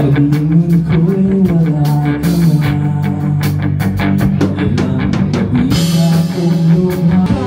Sabihin ko'y wala ka na. Ilang gabi na akong lumamit.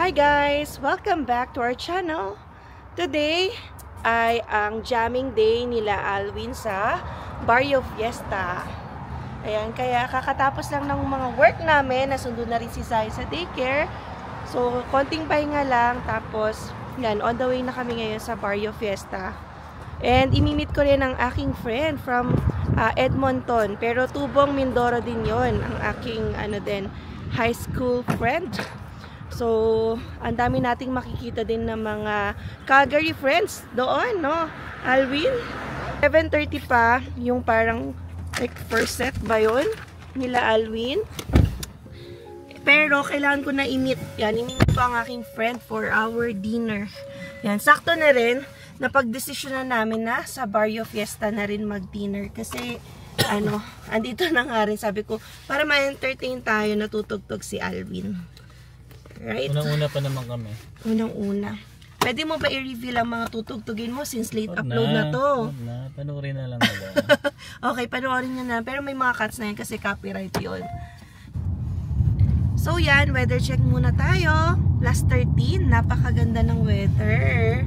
Hi guys! Welcome back to our channel. Today ay ang jamming day nila Alwin sa Barrio Fiesta. Ayan, kaya kakatapos lang ng mga work namin, nasundo na rin si Sai sa daycare. So, konting pahinga lang, tapos yan, on the way na kami ngayon sa Barrio Fiesta. And imimit ko rin ang aking friend from Edmonton, pero Tubong Mindoro din yon, ang aking high school friend. So, ang dami nating makikita din ng mga Calgary friends doon, no? Alwin, 7:30 pa, yung parang like first set ba yun? Nila Alwin. Pero, kailangan ko na i-meet. Yan, i-meet ko ang aking friend for our dinner. Yan, sakto na rin, napag-desisyon na namin na sa Barrio Fiesta na rin mag-dinner. Kasi, andito na nga rin, sabi ko, para ma-entertain tayo, natutugtog si Alwin. Right? Unang-una pa naman kami. Unang-una. Pwede mo ba i-reveal ang mga tutugtugin mo since late upload na to? Panoorin na lang nila. Okay, panoorin nyo na. Pero may mga cuts na yan kasi copyright yun. So yan, weather check muna tayo. Plus 13, napakaganda ng weather.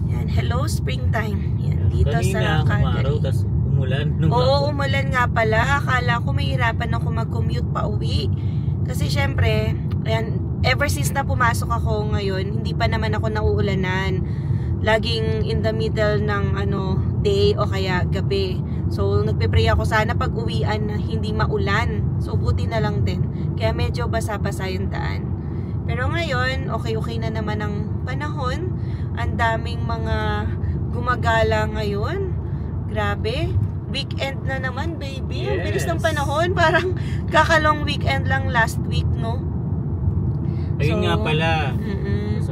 Yan, hello springtime. Yan, dito sa Calgary. Kanina, tapos umulan. Oo, umulan nga pala. Akala ko mahirapan ako mag-commute pa uwi. Kasi syempre, ayan, ever since na pumasok ako ngayon, hindi pa naman ako nauulanan. Laging in the middle ng day o kaya gabi. So, nagpe-pray ako sana pag-uwian na hindi maulan. So, buti na lang din. Kaya medyo basa-basa yung daan. Pero ngayon, okay na naman ang panahon. Ang daming mga gumagala ngayon. Grabe. Weekend na naman, baby. Ang bilis ng panahon. Parang kakalong weekend lang last week, no? Ayun nga pala.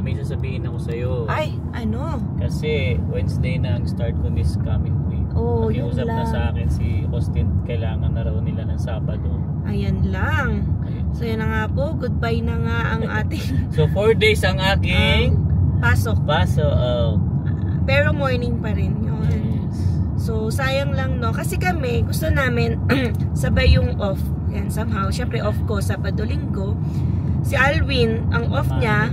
May sasabihin ako sa'yo. Ay, ano? Kasi Wednesday na ang start ko this coming week. Oh, yun Nakiusap lang. na sa akin si Austin, kailangan na raw nila ng Sabado. Ayan lang. So, yan na nga po. Goodbye na nga ang ating... So, 4 days ang aking... pasok. Pero morning pa rin yun. So, sayang lang, no? Kasi kami, gusto namin sabay yung off. Yan, somehow. Siyempre, off ko, Sabado-Linggo. Si Alwin, ang off niya,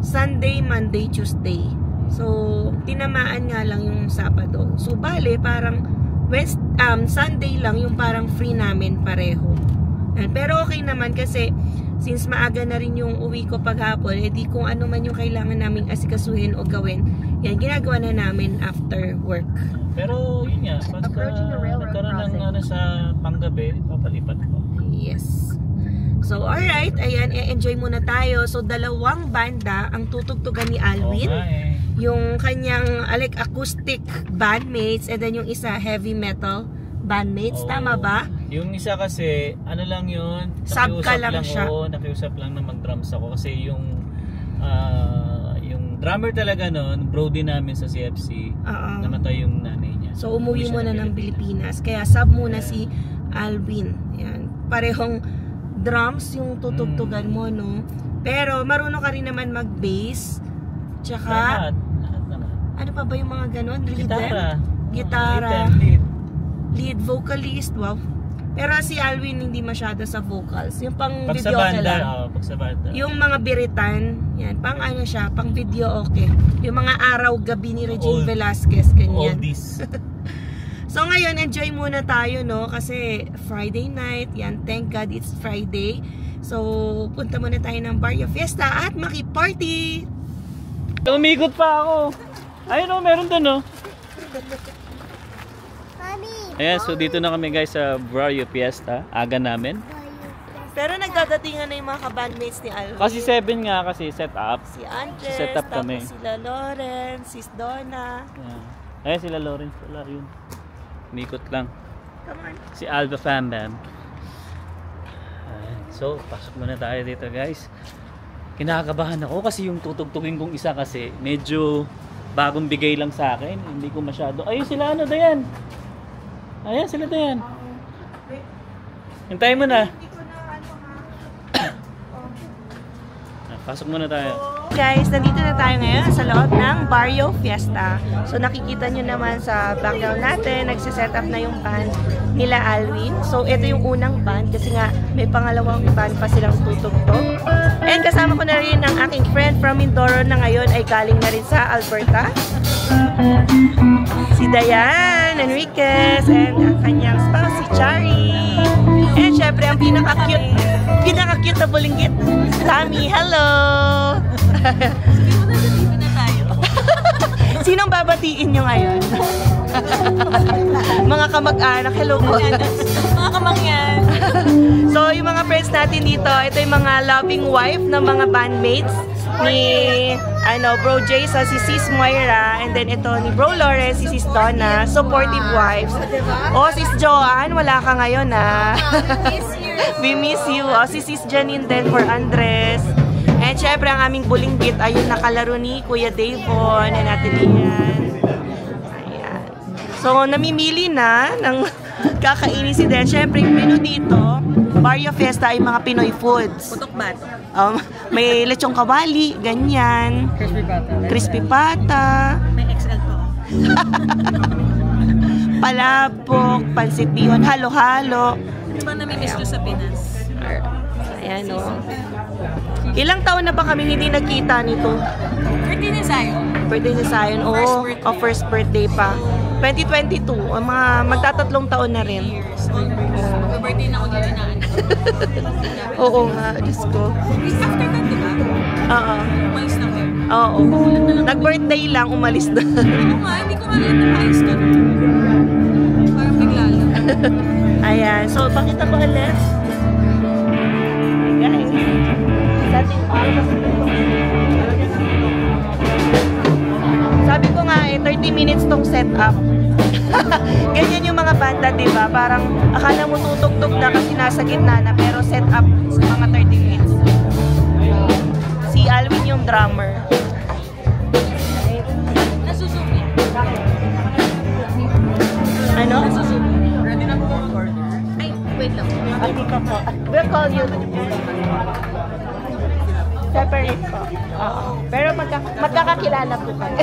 Sunday, Monday, Tuesday. So, tinamaan nga lang yung Sabado. So, bale, parang Sunday lang yung parang free namin pareho. Yan. Pero okay naman kasi, since maaga na rin yung uwi ko paghapon, edi kung ano man yung kailangan naming asikasuhin o gawin, yan, ginagawa na namin after work. Pero yun nga, pagka nagkaroon ng sa panggabi, papalipat ko. Yes. So, alright, ayan, enjoy muna tayo. So, dalawang banda ang tutugtugan ni Alwin. Okay. Yung kanyang acoustic bandmates, and then yung isa heavy metal bandmates. Tama ba? Yung isa kasi, ano lang yun? Subka lang siya. Nakiusap lang na mag-drums ako. Kasi yung drummer talaga nun, brody namin sa CFC, namatay yung nanay niya. So, umuwi muna ng Pilipinas. Kaya sub muna si Alwin. Yan. Parehong drums yung tutugtugan mo, no? Pero, marunong ka rin naman mag-bass. Tsaka, lahat naman. Ano pa ba yung mga ganon? Gitara. Lead vocalist. Wow. Pero si Alwin hindi masyado sa vocals. Yung pang pag video okay lang. Pag sa banda. Yung mga biritan, yan, pang siya, pang video okay. Yung mga araw-gabi ni Regine Velasquez, ganyan. Oldies. So ngayon, enjoy muna tayo, no? Kasi Friday night, yan, thank God it's Friday. So, punta muna tayo ng Barrio Fiesta at maki-party! Umikot pa ako. Ayun o, meron dun o. Ayan, so dito na kami guys sa Barrio Fiesta. Aga namin. Pero nagdadatingan na yung mga kabandmates ni Alvin. Kasi 7 nga kasi set up. Si Andres, Set up tapos kami. sila Lawrence, sis Donna. Yeah. Sila Lawrence pala yun. Umikot lang. Come on. Si Alba Fam Bam. So, pasok muna tayo dito guys. Kinakabahan ako kasi yung tutugtugin kong isa kasi medyo bagong bigay lang sa akin. Hindi ko masyado. Ayun sila ano, Dayan. Ayan sila Dayan. Hintayin mo na. Pasok muna tayo. Guys, nandito na tayo ngayon sa loob ng Barrio Fiesta. So nakikita nyo naman sa background natin, nagsiset up na yung band nila Alwin. So ito yung unang band kasi nga may pangalawang band pa silang tutugtog. And kasama ko na rin ang aking friend from Mindoro na ngayon ay galing na rin sa Alberta. Si Dayan Enriquez and ang kanyang spouse si Chari. And syempre ang pinaka-cute na bulinggit, Sammy. Hello! Sabi mo na sa TV na tayo. Sinong babatiin nyo ngayon? Mga kamag-anak, hello po. Mga kamangyan. So, yung mga friends natin dito, ito yung mga loving wife ng mga bandmates ni Bro Jay, so si Sis Moira, and then ito ni Bro Lawrence, si Sis Donna, supportive wives. Oh, Sis Joanne, wala ka ngayon ah. We miss you. Oh, si Sis Janine din for Andres. And syempre ang aming bulinggit ay yung nakalaro ni Kuya Davon and natin yan. Ayan. So, namimili na ng kakainin si Den. Syempre, yung menu dito, Barrio Fiesta ay mga Pinoy foods. Putok bato. May lechong kawali, ganyan. Crispy pata. Crispy pata. May XL pa. Palabok, pansit bihon, halo-halo. Ano ba namimiss nyo sa Pinas? Ayan o. Ilang taon na ba kami hindi nagkita nito? Birthday ni Zion. Birthday ni Zion, oo. First birthday pa. 2022, magtatatlong taon na rin. Years. Mag-birthday na ako dito na. Oo nga, Diyos ko. After that, di ba? Oo. Umalis na kayo. Oo. Nag-birthday lang, umalis na. Oo nga, hindi ko maliit na maayos ka. Parang bigla lang. Ayan, so pakita ko ulit. Guys, setting all of sabi ko nga 30 minutes tong setup. Ganyan yung mga banda, di ba? Parang akala mo tutugtog na kasi nasa gitna na, pero setup sa mga 30 minutes. Si Alwin yung drummer. Nasusubo yan. Ano? Nasusubo. Ready na po mag-order? Ay, wait lang. We'll call you. Separate po. Oo. Pero magkakakilala po kami.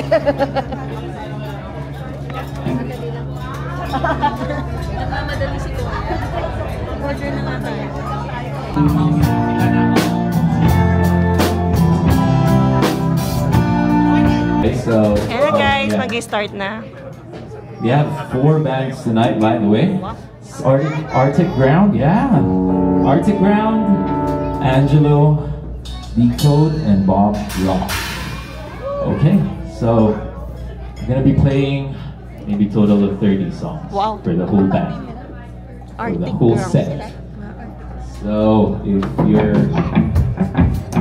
Nagmamadali si Kuya. Order na nga tayo. So, Hello guys, yeah. mag-start na. We have 4 bands tonight, by the way. Arctic Ground, yeah. Arctic Ground, Angelo, Decode, and Bob Rock. Okay, so I'm gonna be playing maybe a total of 30 songs Wow. for the whole band, for the whole set. So if you're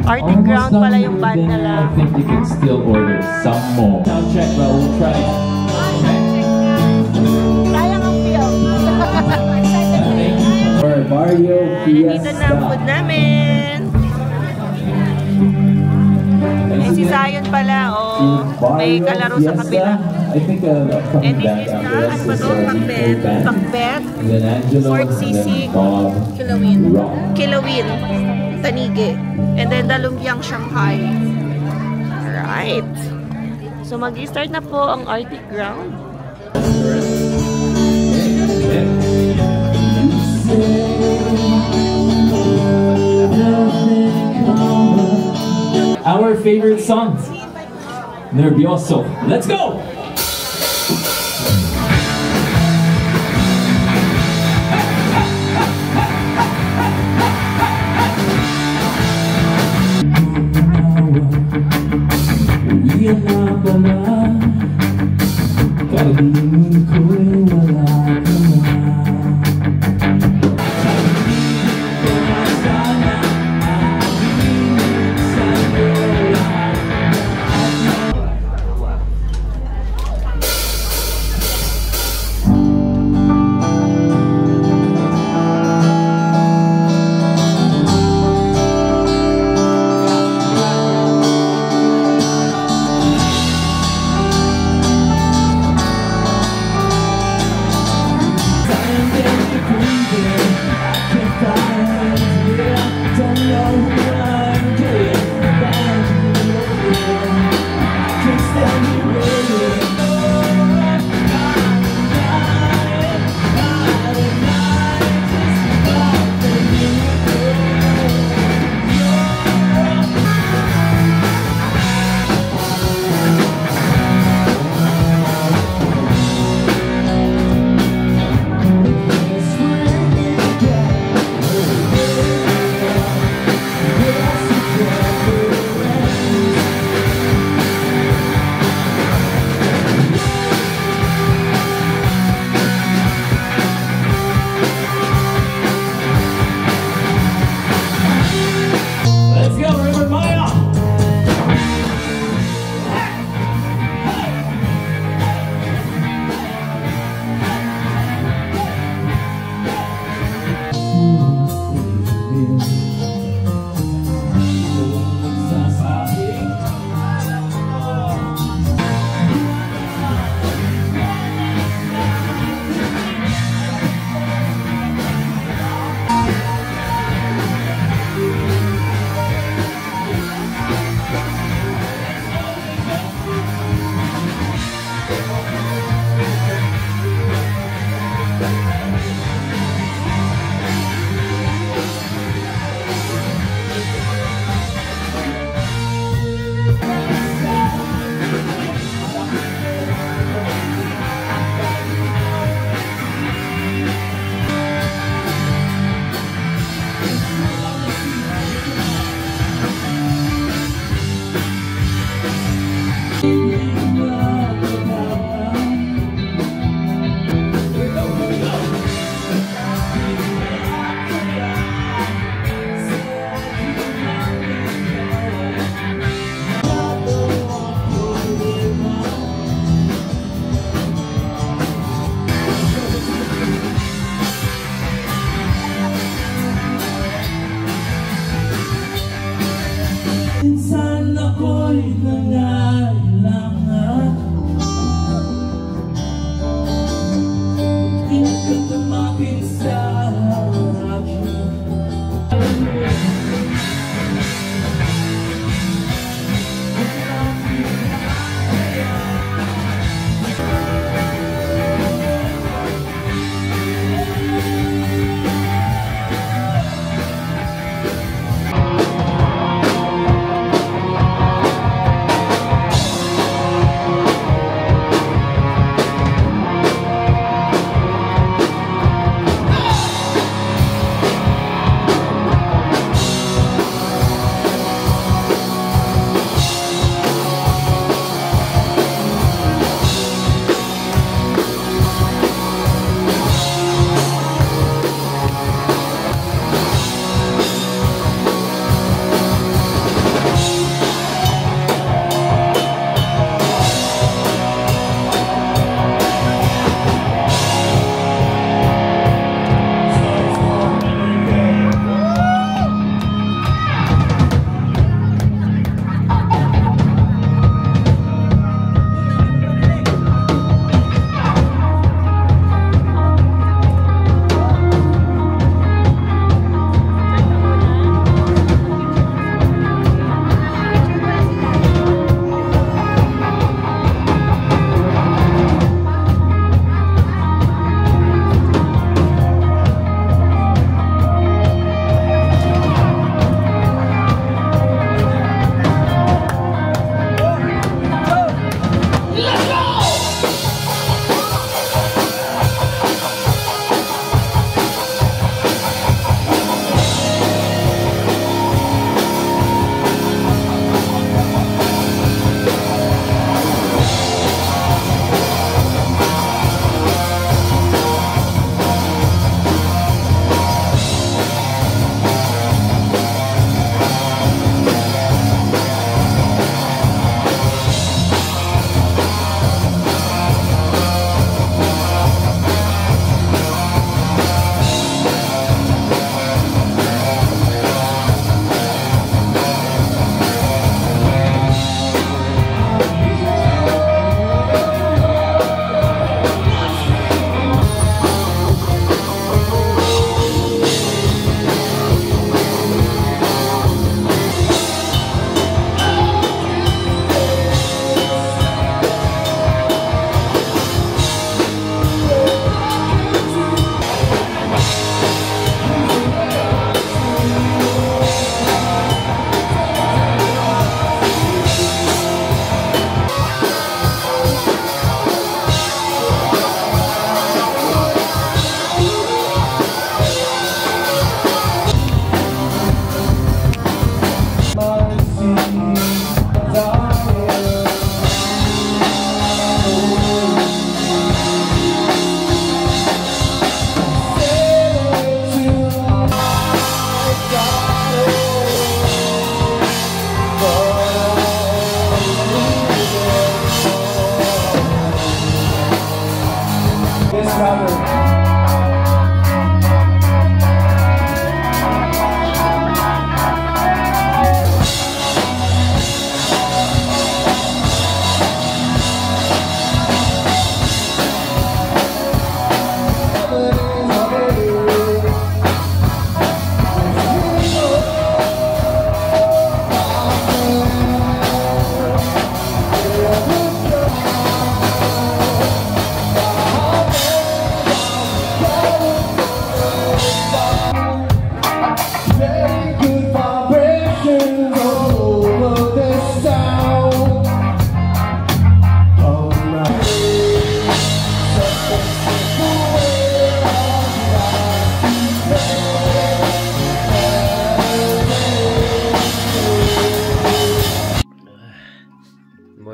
Arctic Ground almost pala done yung with band dinner, nila. I think you can still order some more. Sound check, but we'll try it. Okay. Sayang ang feel. Thank you for Barrio Nandito na ang food Fiesta. namin. Eh, si Zion pala, oh. May kalaro sa kabila. I think And this is na, ano ba to? Macbeth. And then Angelo, Fort and Sisig. then Bob Kilawin. Rock. Kilawin. Tanige. And then Dalumbyang Shanghai. Alright. So mag-start na po ang Arctic Ground. Our favorite songs. Nervioso. Let's go! Wala ka na. Minsan ako'y nangailangan, di ka tumapit sa akin.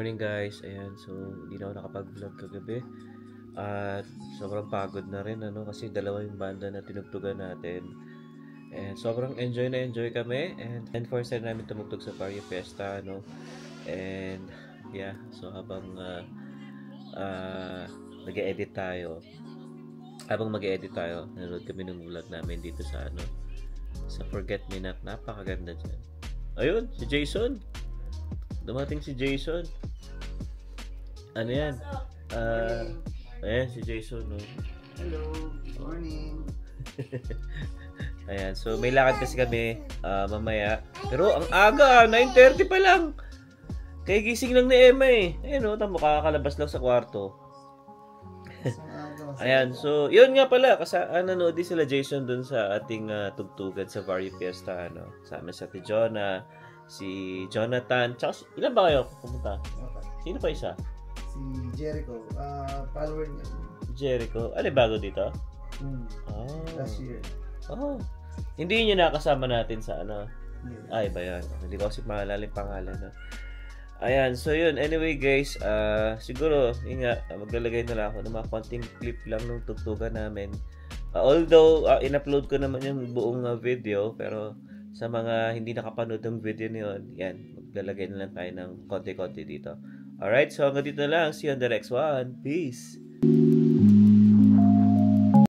Morning guys, ayan, so hindi na ako nakapag-vlog kagabi at sobrang pagod na rin kasi dalawa yung banda na tinugtugan natin and sobrang enjoy kami and first time namin tumugtog sa Barrio Fiesta and yeah, so habang mag-e-edit tayo nanonood kami ng vlog namin dito sa sa Forget Me Not, napakaganda dyan. Ayun, si Jason. Dumating si Jason. Ano yan? Ayan, si Jason. No? Hello, morning. Ayan, so may lakad kasi kami mamaya. Pero ang aga, 9:30 pa lang. Kaya gising lang ni Emma eh. Ayan tamo, kakakalabas lang sa kwarto. Ayan, so yun nga pala. Nanood din sila Jason dun sa ating tugtugan sa Barrio Fiesta. Sama sa Ate Jonah, si Jonathan, tsaka ilan ba kayo pumunta? Sino pa isa? Si Jericho, follower niya. Jericho. Ano bago dito? Last year. Oh. Hindi niyo nakasama natin sa Yeah. Ay, ba yan? Hindi ko kasi maalala yung pangalan. Ayan, so yun. Anyway guys, siguro, maglalagay na lang ako ng mga konting clip lang ng tugtugan namin. Although, in-upload ko naman yung buong video, pero sa mga hindi nakapanood ng video niyon, yan, maglalagay na lang tayo ng konti-konti dito. Alright, so hanggang dito na lang. See you on the next one. Peace!